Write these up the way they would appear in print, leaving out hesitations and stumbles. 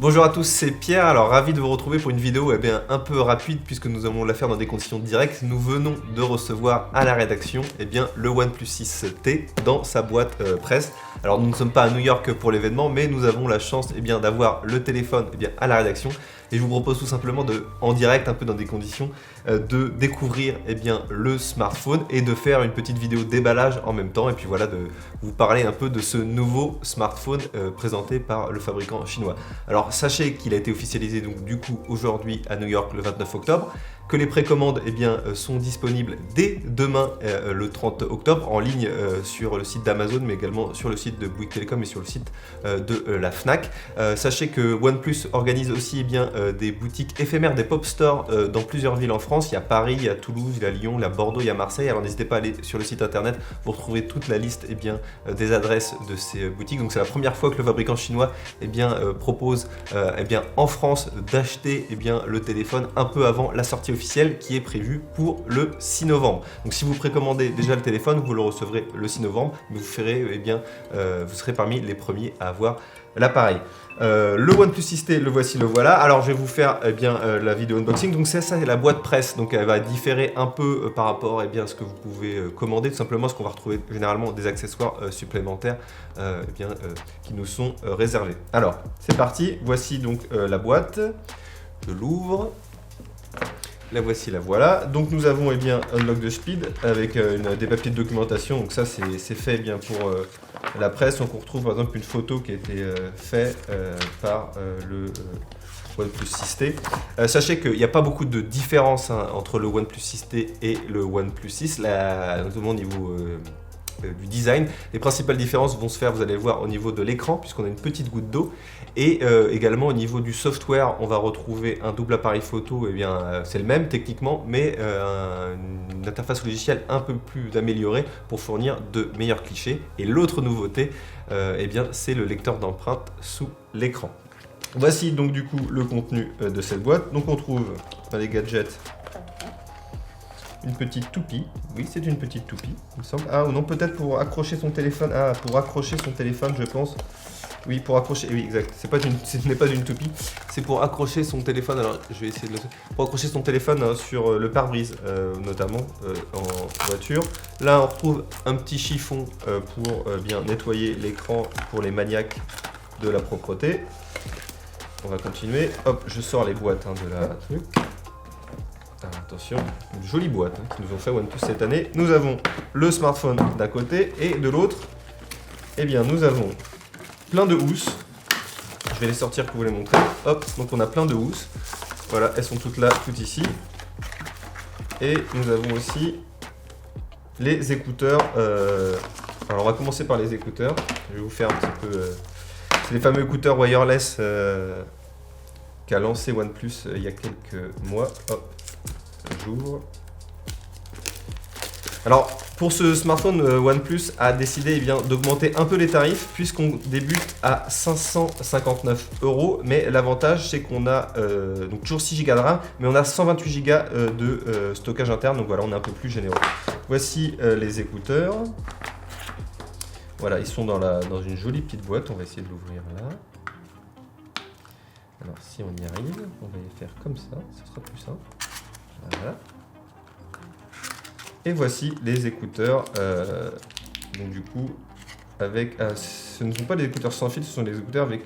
Bonjour à tous, c'est Pierre, alors ravi de vous retrouver pour une vidéo un peu rapide puisque nous allons la faire dans des conditions directes. Nous venons de recevoir à la rédaction le OnePlus 6T dans sa boîte presse. Alors nous ne sommes pas à New York pour l'événement, mais nous avons la chance d'avoir le téléphone à la rédaction. Et je vous propose tout simplement en direct, un peu dans des conditions, de découvrir le smartphone et de faire une petite vidéo déballage en même temps. Et puis voilà, de vous parler un peu de ce nouveau smartphone présenté par le fabricant chinois. Alors sachez qu'il a été officialisé donc du coup aujourd'hui à New York le 29 octobre, que les précommandes sont disponibles dès demain le 30 octobre en ligne sur le site d'Amazon, mais également sur le site de Bouygues Telecom et sur le site de la Fnac. Sachez que OnePlus organise aussi des boutiques éphémères, des pop stores dans plusieurs villes en France. Il y a Paris, il y a Toulouse, il y a Lyon, il y a Bordeaux, il y a Marseille. Alors n'hésitez pas à aller sur le site internet pour retrouver toute la liste des adresses de ces boutiques. Donc c'est la première fois que le fabricant chinois propose en France d'acheter le téléphone un peu avant la sortie officielle qui est prévue pour le 6 novembre. Donc si vous précommandez déjà le téléphone, vous le recevrez le 6 novembre, mais vous ferez vous serez parmi les premiers à avoir l'appareil. Le OnePlus 6T, le voici, le voilà. Alors je vais vous faire la vidéo unboxing. Donc ça c'est la boîte presse, donc elle va différer un peu par rapport à ce que vous pouvez commander, tout simplement parce qu'on va retrouver généralement des accessoires supplémentaires qui nous sont réservés. Alors c'est parti, voici donc la boîte. Je l'ouvre. La voici, la voilà. Donc nous avons Unlock the Speed avec des papiers de documentation. Donc ça c'est fait pour la presse. Donc on retrouve par exemple une photo qui a été faite par le OnePlus 6T. Sachez qu'il n'y a pas beaucoup de différence entre le OnePlus 6T et le OnePlus 6, notamment au niveau du design. Les principales différences vont se faire, vous allez le voir, au niveau de l'écran, puisqu'on a une petite goutte d'eau, et également au niveau du software, on va retrouver un double appareil photo. C'est le même techniquement, mais une interface logicielle un peu plus améliorée pour fournir de meilleurs clichés. Et l'autre nouveauté, c'est le lecteur d'empreintes sous l'écran. Voici donc du coup le contenu de cette boîte. Donc on trouve dans les gadgets une petite toupie. Oui, c'est une petite toupie, il me semble. Ah, ou non, peut-être pour accrocher son téléphone. Ah, pour accrocher son téléphone, je pense. Oui, pour accrocher. Oui, exact. Ce n'est pas une toupie. C'est pour accrocher son téléphone. Alors, je vais essayer de le. Pour accrocher son téléphone sur le pare-brise, notamment en voiture. Là, on retrouve un petit chiffon pour bien nettoyer l'écran pour les maniaques de la propreté. On va continuer. Hop, je sors les boîtes de la truc. Attention, une jolie boîte qui nous ont fait OnePlus cette année. Nous avons le smartphone d'un côté et de l'autre, nous avons plein de housses. Je vais les sortir pour vous les montrer. Hop, donc on a plein de housses. Voilà, elles sont toutes là, toutes ici. Et nous avons aussi les écouteurs. Alors on va commencer par les écouteurs. Je vais vous faire un petit peu. C'est les fameux écouteurs wireless qu'a lancé OnePlus il y a quelques mois. Hop. J'ouvre. Alors pour ce smartphone, OnePlus a décidé d'augmenter un peu les tarifs puisqu'on débute à 559 €. Mais l'avantage c'est qu'on a donc toujours 6 Go de RAM, mais on a 128 Go de stockage interne. Donc voilà, on est un peu plus généreux. Voici les écouteurs. Voilà, ils sont dans une jolie petite boîte. On va essayer de l'ouvrir là. Alors si on y arrive, on va les faire comme ça, ce sera plus simple. Voilà. Et voici les écouteurs. Donc du coup, ce ne sont pas des écouteurs sans fil, ce sont des écouteurs avec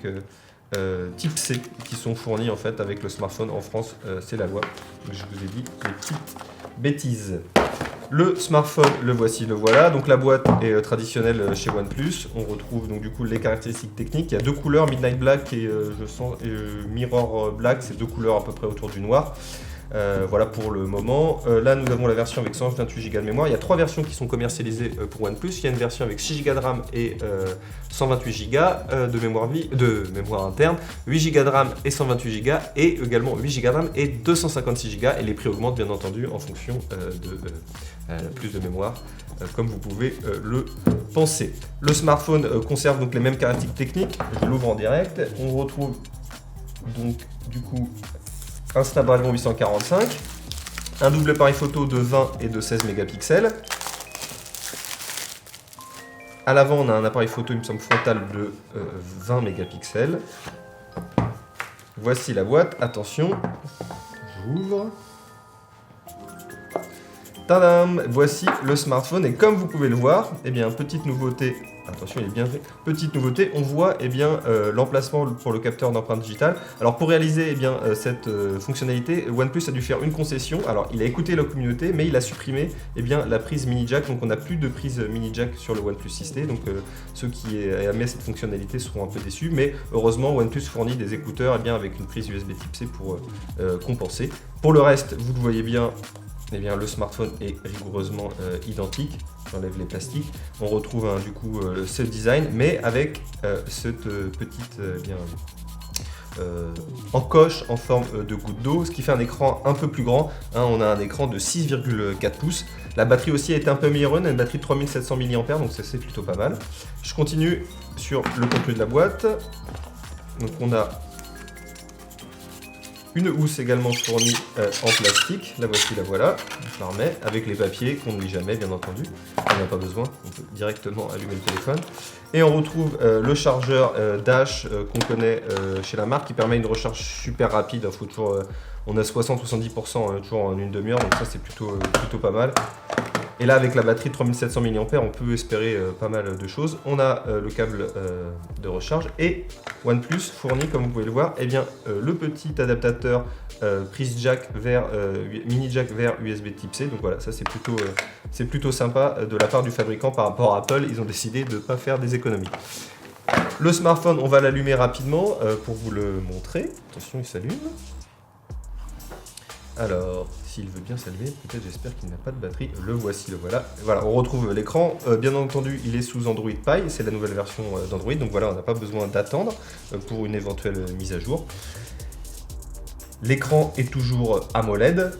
type C qui sont fournis en fait avec le smartphone en France. C'est la loi. Donc, je vous ai dit des petites bêtises. Le smartphone, le voici, le voilà. Donc la boîte est traditionnelle chez OnePlus. On retrouve donc du coup les caractéristiques techniques. Il y a deux couleurs, Midnight Black et Mirror Black. C'est deux couleurs à peu près autour du noir. Voilà pour le moment. Là, nous avons la version avec 128 Go de mémoire. Il y a trois versions qui sont commercialisées pour OnePlus. Il y a une version avec 6 Go de RAM et 128 Go de mémoire interne, 8 Go de RAM et 128 Go, et également 8 Go de RAM et 256 Go. Et les prix augmentent bien entendu en fonction de plus de mémoire, comme vous pouvez le penser. Le smartphone conserve donc les mêmes caractéristiques techniques. Je l'ouvre en direct. On retrouve donc du coup un Snapdragon 845, un double appareil photo de 20 et de 16 mégapixels. À l'avant, on a un appareil photo, il me semble, frontal de 20 mégapixels. voici la boîte. Attention, j'ouvre. Tadam! Voici le smartphone et comme vous pouvez le voir, eh bien, petite nouveauté, attention il est bien fait, petite nouveauté, on voit eh bien, l'emplacement pour le capteur d'empreinte digitale. Alors pour réaliser eh bien, cette fonctionnalité, OnePlus a dû faire une concession. Alors il a écouté la communauté mais il a supprimé eh bien, la prise mini jack, donc on n'a plus de prise mini jack sur le OnePlus 6T, donc ceux qui aimaient cette fonctionnalité seront un peu déçus, mais heureusement OnePlus fournit des écouteurs eh bien, avec une prise USB type C pour compenser. Pour le reste, vous le voyez bien, eh bien, le smartphone est rigoureusement identique. J'enlève les plastiques. On retrouve du coup ce design, mais avec cette petite encoche en forme de goutte d'eau, ce qui fait un écran un peu plus grand. Hein, on a un écran de 6,4 pouces. La batterie aussi a été un peu améliorée. On a une batterie de 3700 mAh, donc ça c'est plutôt pas mal. Je continue sur le contenu de la boîte. Donc on a une housse également fournie en plastique, la voici, la voilà, je la remets avec les papiers qu'on ne lit jamais bien entendu, on n'a pas besoin, on peut directement allumer le téléphone. Et on retrouve le chargeur Dash qu'on connaît chez la marque qui permet une recharge super rapide, faut toujours, on a 60-70% toujours en une demi-heure, donc ça c'est plutôt pas mal. Et là, avec la batterie de 3700 mAh, on peut espérer pas mal de choses. On a le câble de recharge et OnePlus fournit, comme vous pouvez le voir, eh bien, le petit adaptateur prise jack vers mini jack vers USB type C. Donc voilà, ça c'est plutôt sympa de la part du fabricant par rapport à Apple. Ils ont décidé de ne pas faire des économies. Le smartphone, on va l'allumer rapidement pour vous le montrer. Attention, il s'allume. Alors, s'il veut bien s'allumer, peut-être, j'espère qu'il n'a pas de batterie. Le voici, le voilà. Voilà, on retrouve l'écran. Bien entendu, il est sous Android Pie, c'est la nouvelle version d'Android. Donc voilà, on n'a pas besoin d'attendre pour une éventuelle mise à jour. L'écran est toujours AMOLED.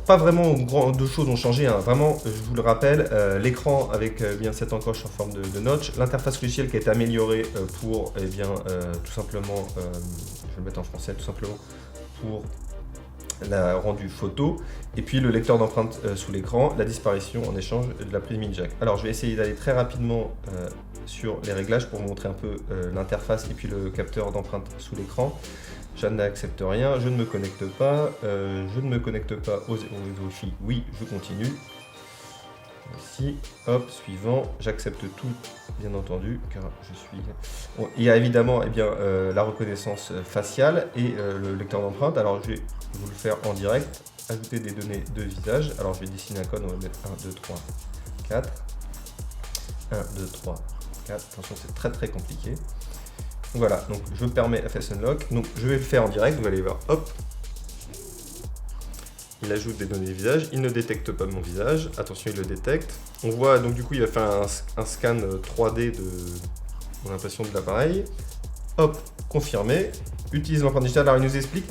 Pas vraiment de choses ont changé. Hein. Vraiment, je vous le rappelle, l'écran avec bien cette encoche en forme de notch. L'interface logicielle qui a été améliorée pour, eh bien, tout simplement, je vais le mettre en français, tout simplement pour la rendu photo, et puis le lecteur d'empreintes sous l'écran, la disparition en échange de la prise mini jack. Alors je vais essayer d'aller très rapidement sur les réglages pour vous montrer un peu l'interface et puis le capteur d'empreinte sous l'écran. Je n'accepte rien, je ne me connecte pas, je ne me connecte pas aux Wi-Fi, oui, je continue. Ici, hop, suivant, j'accepte tout, bien entendu, car je suis... Bon, il y a évidemment eh bien, la reconnaissance faciale et le lecteur d'empreintes. Alors je vais vous le faire en direct, ajouter des données de visage. Alors je vais dessiner un code, on va mettre 1, 2, 3, 4. 1, 2, 3, 4. Attention, c'est très compliqué. Donc, voilà, donc je permets la Face Unlock. Donc je vais le faire en direct, vous allez voir, hop. Il ajoute des données de visage, il ne détecte pas mon visage, attention il le détecte. On voit donc du coup il va faire un scan 3D de mon impression de l'appareil. Hop, confirmé. Utilise l'empreinte digitale. Alors il nous explique,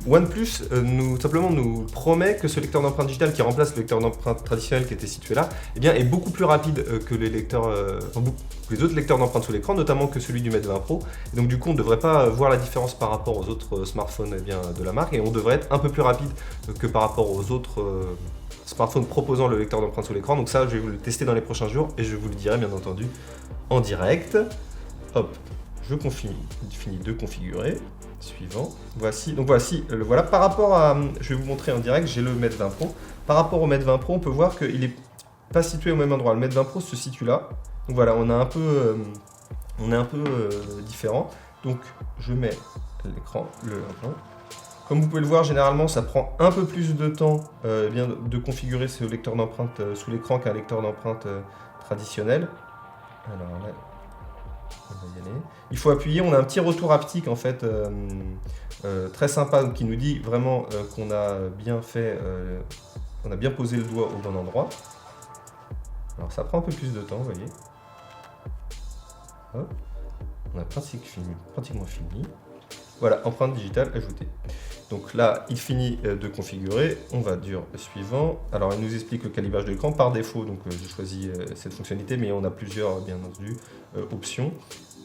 OnePlus simplement nous promet que ce lecteur d'empreinte digitale qui remplace le lecteur d'empreinte traditionnel qui était situé là, eh bien, est beaucoup plus rapide que les lecteurs, les autres lecteurs d'empreinte sous l'écran, notamment que celui du Mate 20 Pro. Et donc du coup on ne devrait pas voir la différence par rapport aux autres smartphones eh bien, de la marque, et on devrait être un peu plus rapide que par rapport aux autres smartphones proposant le lecteur d'empreinte sous l'écran. Donc ça je vais vous le tester dans les prochains jours et je vous le dirai bien entendu en direct. Hop. Je finis de configurer. Suivant. Voici. Donc voici. Voilà. Par rapport à, je vais vous montrer en direct. J'ai le Mate 20 Pro. Par rapport au Mate 20 Pro, on peut voir qu'il n'est pas situé au même endroit. Le Mate 20 Pro se situe là. Donc voilà, on est un peu différent. Donc je mets l'écran, Comme vous pouvez le voir, généralement, ça prend un peu plus de temps bien de configurer ce lecteur d'empreinte sous l'écran qu'un lecteur d'empreinte traditionnel. Alors là. On va y aller. Il faut appuyer, on a un petit retour haptique en fait très sympa qui nous dit vraiment qu'on a bien fait, on a bien posé le doigt au bon endroit. Alors ça prend un peu plus de temps, vous voyez. Hop. On a pratiquement fini. Voilà, empreinte digitale ajoutée. Donc là, il finit de configurer. On va sur suivant. Alors, il nous explique le calibrage de l'écran par défaut. Donc, j'ai choisi cette fonctionnalité, mais on a plusieurs, bien entendu, options.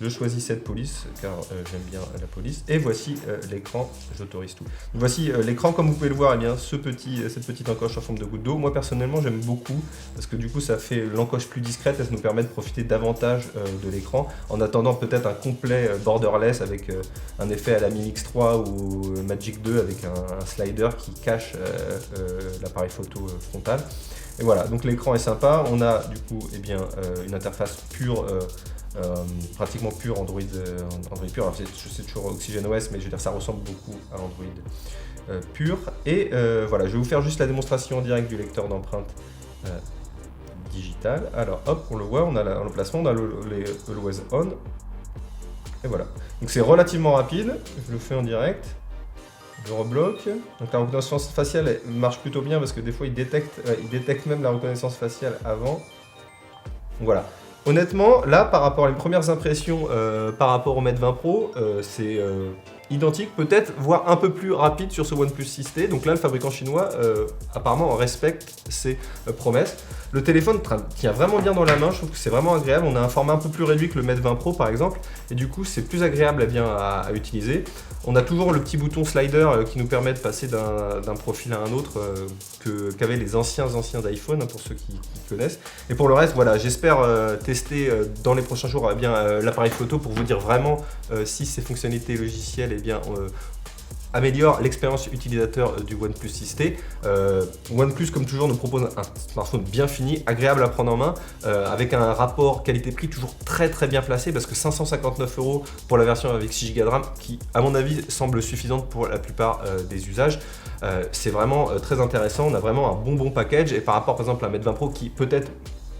Je choisis cette police car j'aime bien la police. Et voici l'écran, j'autorise tout. Donc, voici l'écran, comme vous pouvez le voir, eh bien, cette petite encoche en forme de goutte d'eau. Moi personnellement j'aime beaucoup parce que du coup ça fait l'encoche plus discrète et ça nous permet de profiter davantage de l'écran en attendant peut-être un complet borderless avec un effet à la Mi Mix 3 ou Magic 2 avec un slider qui cache l'appareil photo frontal. Et voilà, donc l'écran est sympa. On a du coup eh bien, une interface pure. Pratiquement pur Android pur, alors c'est toujours OxygenOS, mais je veux dire ça ressemble beaucoup à Android pur. Et voilà, je vais vous faire juste la démonstration en direct du lecteur d'empreintes digital. Alors hop, on le voit, on a l'emplacement, on a Always On. Et voilà, donc c'est relativement rapide, je le fais en direct. Je rebloque. Donc la reconnaissance faciale marche plutôt bien parce que des fois il détecte même la reconnaissance faciale avant. Donc voilà. Honnêtement, là, par rapport à les premières impressions par rapport au Mate 20 Pro, c'est identique, peut-être, voire un peu plus rapide sur ce OnePlus 6T. Donc là, le fabricant chinois, apparemment, respecte ses promesses. Le téléphone tient vraiment bien dans la main, je trouve que c'est vraiment agréable. On a un format un peu plus réduit que le Mate 20 Pro, par exemple, et du coup, c'est plus agréable à utiliser. On a toujours le petit bouton slider qui nous permet de passer d'un profil à un autre qu'avaient les anciens d'iPhone, hein, pour ceux qui connaissent. Et pour le reste, voilà, j'espère tester dans les prochains jours l'appareil photo pour vous dire vraiment si ces fonctionnalités logicielles améliorent l'expérience utilisateur du OnePlus 6T. OnePlus, comme toujours, nous propose un smartphone bien fini, agréable à prendre en main, avec un rapport qualité-prix toujours très bien placé, parce que 559 € pour la version avec 6 Go de RAM, qui à mon avis semble suffisante pour la plupart des usages. C'est vraiment très intéressant, on a vraiment un bon package, et par rapport par exemple à un Mate 20 Pro qui peut-être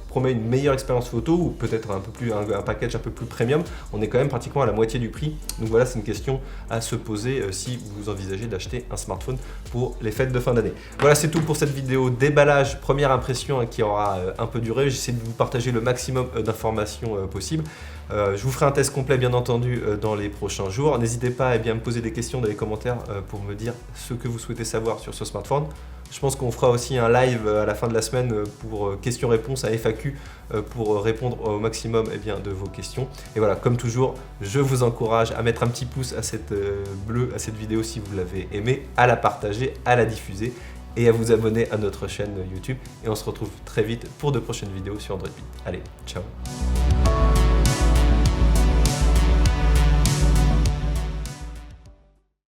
promet une meilleure expérience photo ou peut-être un package un peu plus premium, on est quand même pratiquement à la moitié du prix. Donc voilà, c'est une question à se poser si vous envisagez d'acheter un smartphone pour les fêtes de fin d'année. Voilà, c'est tout pour cette vidéo déballage, première impression qui aura un peu duré. J'essaie de vous partager le maximum d'informations possible. Je vous ferai un test complet bien entendu dans les prochains jours. N'hésitez pas à me poser des questions dans les commentaires pour me dire ce que vous souhaitez savoir sur ce smartphone. Je pense qu'on fera aussi un live à la fin de la semaine pour questions-réponses à FAQ pour répondre au maximum de vos questions. Et voilà, comme toujours, je vous encourage à mettre un petit pouce à cette vidéo si vous l'avez aimée, à la partager, à la diffuser et à vous abonner à notre chaîne YouTube. Et on se retrouve très vite pour de prochaines vidéos sur Android Pit. Allez, ciao!